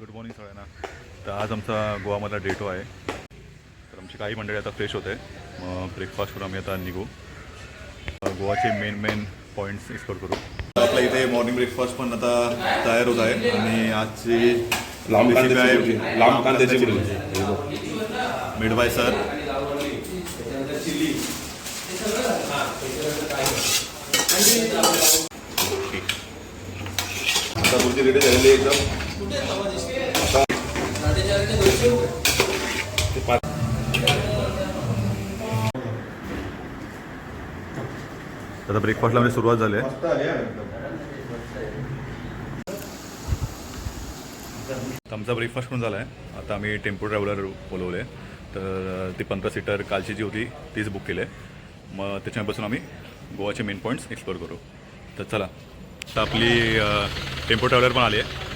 Good morning सगळ्यांना. तर आज आमचा गोवामधला डे 2 आहे. तर आमची काही मंडळी आता फ्रेश होते, मग ब्रेकफास्ट करून आम्ही आता निघू. गोवाचे मेन पॉईंट्स एक्सप्लोर करू. आपल्या इथे मॉर्निंग ब्रेकफास्ट पण आता तयार होत आहे आणि आजची लांब कांद्याची भजी मेड बाय सर. आता पुढची रेडी झालेली आहे एकदम. आता ब्रेकफास्टला म्हणजे सुरुवात झाली आहे. आमचा ब्रेकफास्ट पण झाला आहे. आता आम्ही टेम्पो ट्रॅव्हलर बोलवले, तर ती 15 सीटर कालची जी होती तीच बुक केली आहे. मग त्याच्यापासून आम्ही गोवाचे मेन पॉईंट्स एक्सप्लोर करू. तर चला, आता आपली टेम्पो ट्रॅव्हलर पण आली आहे.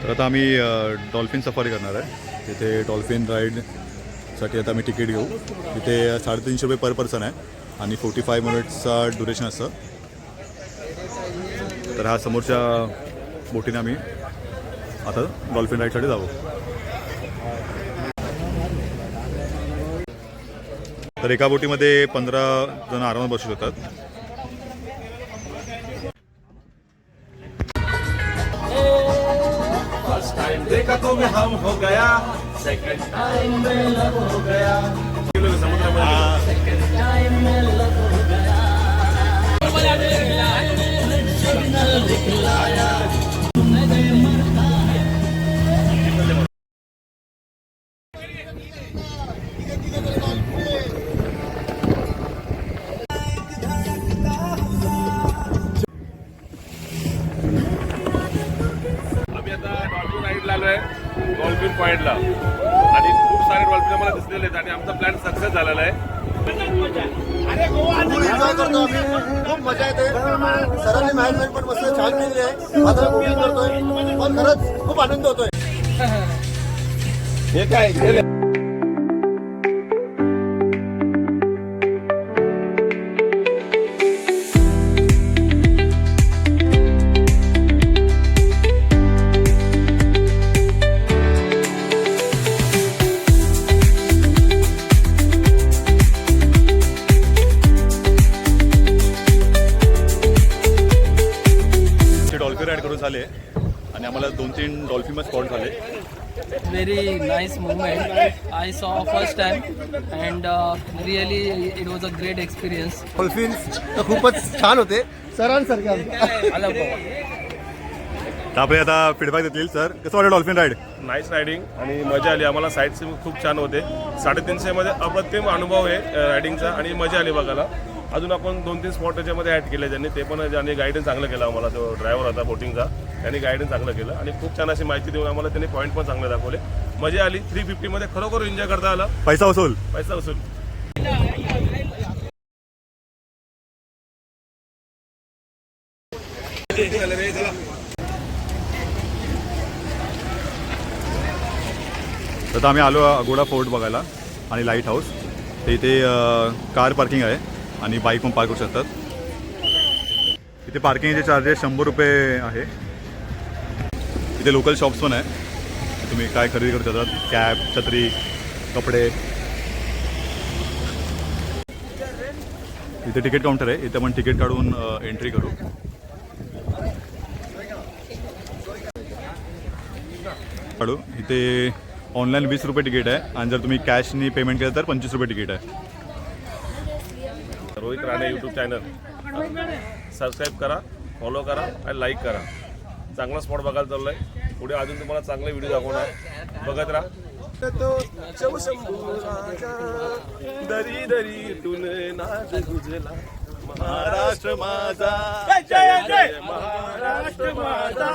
तर आता आम्ही डॉल्फिन सफारी करणार आहे. तिथे डॉल्फिन राईडसाठी आता आम्ही तिकीट घेऊ. तिथे 350 रुपये पर पर्सन आहे आणि 45 मिनिट्सचा ड्युरेशन असतं. तर हा समोरच्या बोटीने आम्ही आता डॉल्फिन राईडसाठी जाऊ. तर एका बोटीमध्ये 15 जण आरामात बसू शकतात. देखा तो मैं हम हो गया, सेकंड टाइम में लव हो गया. सेकंड टाइम में लव हो गया. डॉल्फिन पॉइंटला आणि खूप सारे डॉल्फिन आम्हाला दिसलेले आहेत आणि आमचा प्लॅन सक्सेस झालेला आहे. खूप मजा येते. सरांनी मॅनेजमेंट पण मस्त छान केली आहे. आता बुकिंग करतोय पण खरंच खूप आनंद होतोय. हे काय डॉल्फिन राईड करून झाले आणि आम्हाला 2-3 डॉल्फिन स्पॉट झाले. Very nice movement. I saw first time and really it was a great experience. Dolphins तर खूपच छान होते सरांसारखे. I love Goa. तर आपले आता फीडबॅक देतील. सर, कसं वाटलं डॉल्फिन राईड? नाईस रायडिंग आणि मजा आली आम्हाला. साईट सीन खूप छान होते. 350 मध्ये अप्रतिम अनुभव आहे रायडिंगचा आणि मजा आली बघायला. अजून आपण 2-3 स्पॉट त्याच्यामध्ये ॲड केले त्यांनी. ते पण ज्यांनी गायडन्स चांगलं केलं आम्हाला. जो ड्रायव्हर होता बोटिंगचा त्यांनी गायडन्स चांगलं केलं आणि खूप छान अशी माहिती देऊन आम्हाला त्यांनी पॉईंट पण चांगले दाखवले. मजा आली. 350 मध्ये खरोखर एन्जॉय करता आला. पैसा वसूल. तर आम्ही आलो अगोडा फोर्ट बघायला आणि लाईट हाऊस. तर इथे कार पार्किंग आहे आणि बाईक पण पार्क करू शकतात. इथे पार्किंगचे चार्जेस 100 रुपये आहे. इथे लोकल शॉप्स पण आहे. तुम्ही काय खरेदी करू शकतात. कॅप, छत्री, कपडे. इथे तिकीट काउंटर आहे. इथे आपण तिकीट काढून एंट्री करू. इथे ऑनलाईन 20 रुपये तिकीट आहे आणि जर तुम्ही कॅशनी पेमेंट केलं तर 25 रुपये तिकीट आहे. Rohit Rane YouTube channel subscribe करा, फॉलो करा आणि लाईक करा. चांगला स्पॉट बघायला चाललाय. पुढे अजून तुम्हाला चांगले व्हिडिओ दाखवणार. बघत राहा. दरी दरी तुन नाद गुजला महाराष्ट्र माझा, जय जय महाराष्ट्र माझा,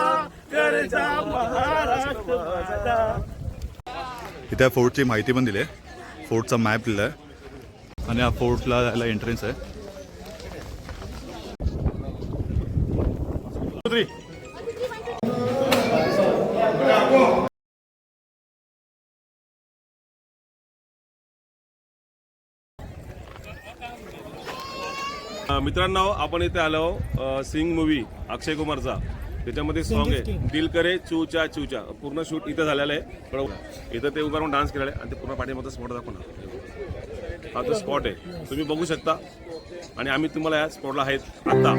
गरजा महाराष्ट्र माझा. इथे फोर्टची माहिती पण दिली आहे. फोर्टचा मॅप दिला आहे आणि हा फोर्टला याला एंट्रन्स आहे. मित्रांनो आपण इथे आलो सिंग मूवी अक्षय कुमारचा, त्याच्यामध्ये सॉन्ग आहे दिल करे चूचा चूचा. पूर्ण शूट इथं झालेलं आहे. पण इथं ते उभारून डान्स केलेला आहे आणि ते पूर्ण पाठीमध्ये स्पॉट दाखवणार. हा तो स्पॉट आहे, तुम्ही बघू शकता. आणि आम्ही तुम्हाला या स्पॉटला आहेत आता.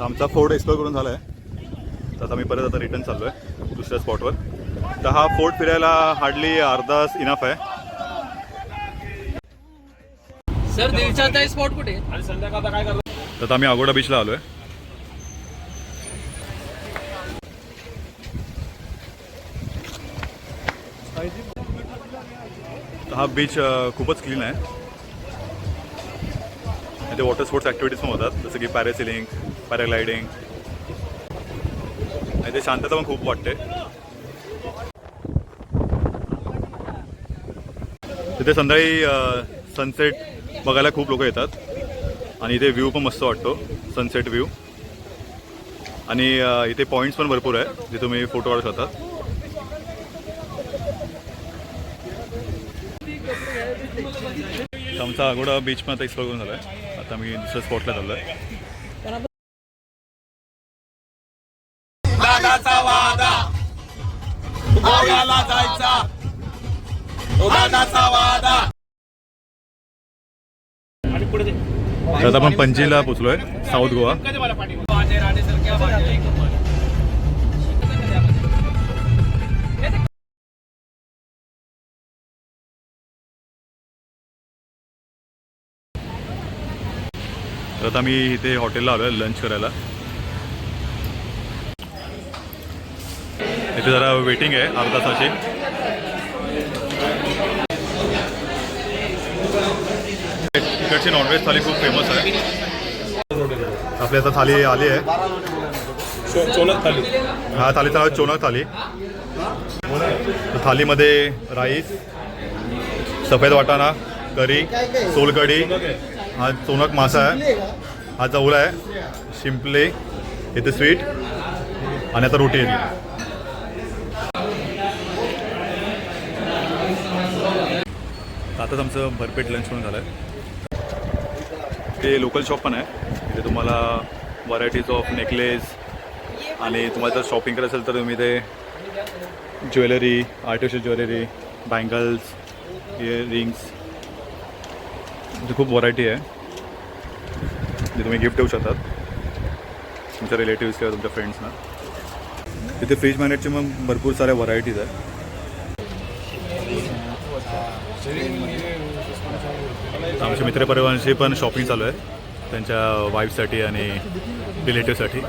आमचा फोर्ट एक्सप्लोर करून झाला आहे. तर आता मी परत आता रिटर्न चाललो आहे दुसऱ्या स्पॉटवर. तर हा फोर्ट फिरायला हार्डली अर्धा इनफ आहे. सर दिवसाचा स्पॉट कुठे? आणि संध्याकाळ काय करतो? तर आता आम्ही अगोडा बीचला आलो आहे. तर हा बीच खूपच क्लीन आहे. इथे वॉटर स्पोर्ट्स ॲक्टिव्हिटीज पण होतात, जसं की पॅरासेलिंग, पॅराग्लायडिंग. आणि ते शांतता पण खूप वाटते. तिथे संध्याकाळी सनसेट बघायला खूप लोक येतात आणि इथे व्ह्यू पण मस्त वाटतो, सनसेट व्ह्यू. आणि इथे पॉईंट्स पण भरपूर आहे जे तुम्ही फोटो काढू शकतात. आमचा अगोडा बीच पण आता एक्सप्लोर करून झाला आहे. आता मी दुसऱ्या स्पॉटला चाललो आहे. तर आता आपण पणजीला पोचलोय, साऊथ गोवा. तर आता मी इथे हॉटेलला आलोय लंच करायला. इथे जरा वेटिंग आहे अर्धा तासाची. इकडची नॉनव्हेज थाली खूप फेमस आहे. आपली आता थाली आली आहे. चोनक थाली. हा थालीचं नाव चोनक थाली. थालीमध्ये राईस, सफेद वाटाणा, करी, सोलकढी, हा चोनक मासा आहे, हा चवला आहे, शिंपले, इथे स्वीट आणि आता रोटी आहे. आताच आमचं भरपेट लंच पण झालं आहे. ते लोकल शॉप पण आहे. इथे तुम्हाला व्हरायटीज ऑफ नेकलेस आणि तुम्हाला जर शॉपिंग करायचं असेल तर तुम्ही इथे jewellery, artificial jewellery, bangles, earrings, खूप व्हरायटी आहे जे तुम्ही गिफ्ट देऊ शकतात तुमच्या रिलेटिव्स किंवा तुमच्या फ्रेंड्सना. तिथे फ्रीज मॅग्नेटची मग भरपूर साऱ्या व्हरायटीज आहे. आमच्या मित्रपरिवारांची पण शॉपिंग चालू आहे त्यांच्या वाईफसाठी आणि रिलेटिव्हसाठी.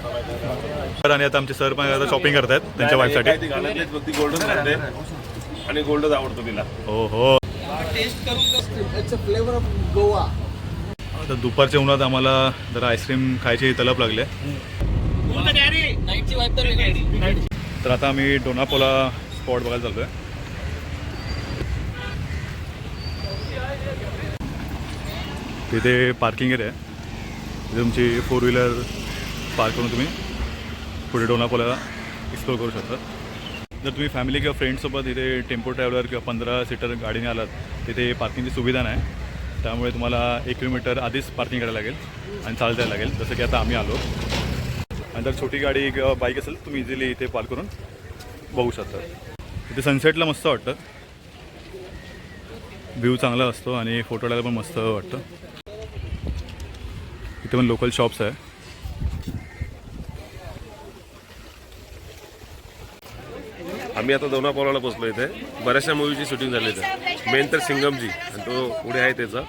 आणि आता आमचे सर पण आता शॉपिंग करत आहेत त्यांच्या वाईफसाठी. गोल्डन घालते आणि गोल्डच आवडतो तिला. हो हो. टेस्ट करून it's a flavour of Goa. आता दुपारच्या उन्हात आम्हाला जरा आईस्क्रीम खायची तलप लागली. नाईटची वाईफ तर वेगळी. तर आता आम्ही डोनापोला स्पॉट बघायला चाललो आहे. तिथे पार्किंग एरिया आहे. तिथे तुमची 4 व्हीलर पार्क करून तुम्ही पुढे डोनापोला एक्सप्लोर करू शकता. जर तुम्ही फॅमिली किंवा फ्रेंड्ससोबत इथे टेम्पो ट्रॅव्हलर किंवा 15 सीटर गाडीने आलात तिथे पार्किंगची सुविधा नाही. त्यामुळे तुम्हाला 1 किलोमीटर आधीच पार्किंग करायला लागेल आणि चालत जायला लागेल, जसं की आता आम्ही आलो. आणि जर छोटी गाडी किंवा बाईक असेल तुम्ही इझिली इथे पार्क करून बघू शकता. इथे सनसेटला मस्त वाटतं, व्ह्यू चांगला असतो आणि फोटो काढायला पण मस्त वाटतं. इथे पण लोकल शॉप्स आहे. आम्ही आता दोनापावलाला पोहोचलो. इथे बऱ्याचशा मूवीची शूटिंग झाली इथे. मेन तर सिंगमची आणि तो पुढे आहे त्याचा.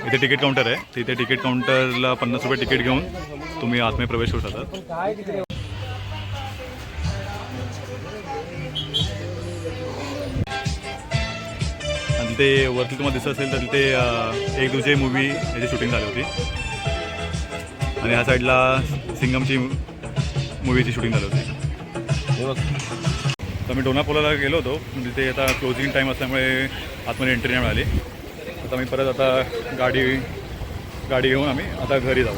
इथे तिकीट काउंटर आहे. तिथे तिकीट काउंटरला 50 रुपये तिकीट घेऊन तुम्ही आतमध्ये प्रवेश करू शकता. आणि तिथे वरती तुम्हाला दिसत असेल तर तिथे एक दुसरी मूवी याची शूटिंग झाली होती आणि ह्या साईडला सिंगमची मूवीची शूटिंग झाली होती. तर मी डोनापोलाला गेलो होतो पण तिथे आता क्लोजिंग टाईम असल्यामुळे आतमध्ये एंट्री नाही मिळाली. आता मी परत आता गाडी घेऊन आम्ही आता घरी जाऊ.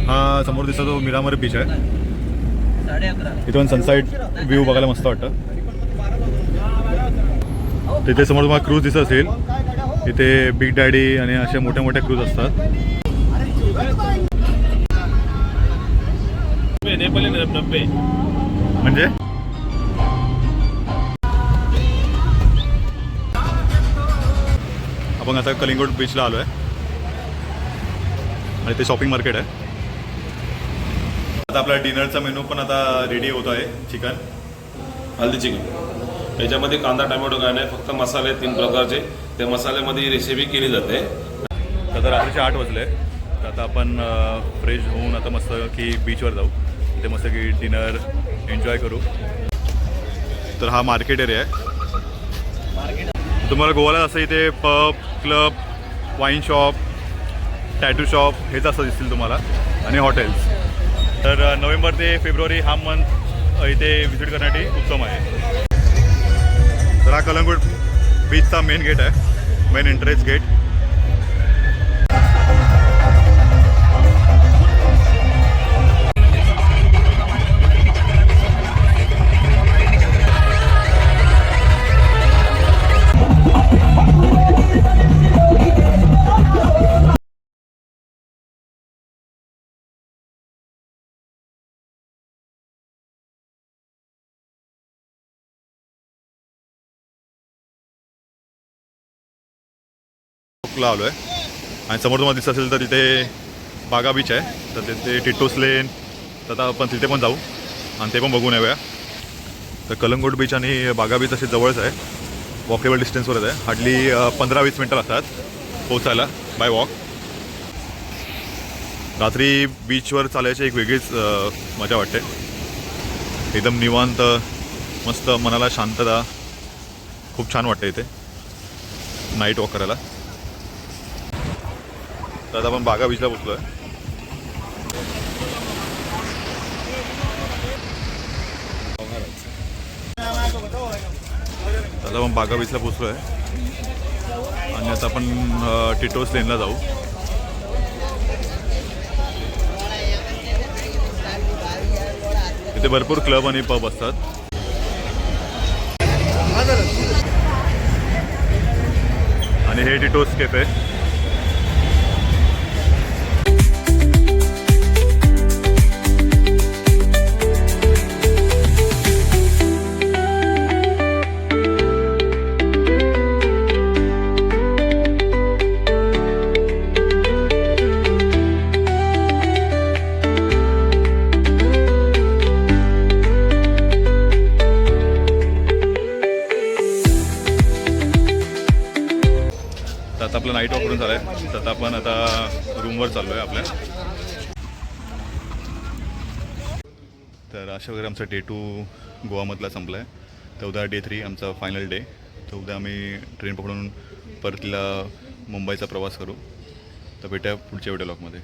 हा समोर दिसतो तो मिरामर बीच आहे. 11:30. इथून सनसेट व्ह्यू बघायला मस्त वाटतं. तिथे समोर तुम्हाला क्रूज दिसत असेल. इथे बिग डॅडी आणि अशा मोठ्या मोठ्या क्रूज असतात. नेपाली डब्बे म्हणजे आपण आता कलिंगूट बीचला आलो आहे आणि ते शॉपिंग मार्केट आहे. आता आपला डिनरचा मेनू पण आता रेडी होतो आहे. चिकन हल्दी चिकन, याच्यामध्ये कांदा टोमॅटो काय नाही, फक्त मसाले 3 प्रकारचे. त्या मसाल्यामध्ये रेसिपी केली जाते. तर आता रात्रीचे 8 वाजले. तर आता आपण फ्रेश होऊन आता मस्त की बीचवर जाऊ. तिथे मस्त की डिनर एन्जॉय करू. तर हा मार्केट एरिया आहे. तुम्हाला गोव्याला असं इथे pub, club, wine shop, tattoo shop हेच असं दिसतील तुम्हाला आणि हॉटेल्स. तर नोव्हेंबर ते फेब्रुवारी हा मंथ इथे व्हिजिट करण्यासाठी उत्तम आहे. तर हा कलंगूट बीचचा मेन गेट आहे, मेन एंट्रन्स गेट. ला आलो आहे आणि समोर तुम्हाला दिसत असेल तर तिथे बागा बीच आहे. तर तिथे टिटोस लेन, तर आता आपण तिथे पण जाऊ आणि ते पण बघून येऊया. तर कलंगूट बीच आणि बागा बीच असे जवळच आहे, वॉकेबल डिस्टन्सवरच आहे. हार्डली 15-20 मिनटं लागतात पोचायला बाय वॉक. रात्री बीचवर चालायची एक वेगळीच मजा वाटते. एकदम निवांत, मस्त, मनाला शांतता, खूप छान वाटतं इथे नाईट वॉक करायला. तर आता आपण बागा बीचला पोचलो आहे. आता आपण बागा बीचला पोचलो आहे आणि आता आपण टिटोस लेनला जाऊ. इथे भरपूर क्लब आणि पब असतात. आणि हे टिटोस कॅफे. आता आपलं नाईट वॉक करून झालं आहे. तर आता आपण आता रूमवर चाललो आहे आपल्या. तर अशा वगैरे आमचा डे 2 गोवामधला संपला आहे. तर उद्या डे 3 आमचा फायनल डे. तर उद्या आम्ही ट्रेन पकडून परतला मुंबईचा प्रवास करू. तर भेटूया पुढच्या व्हिडिओ ब्लॉगमध्ये.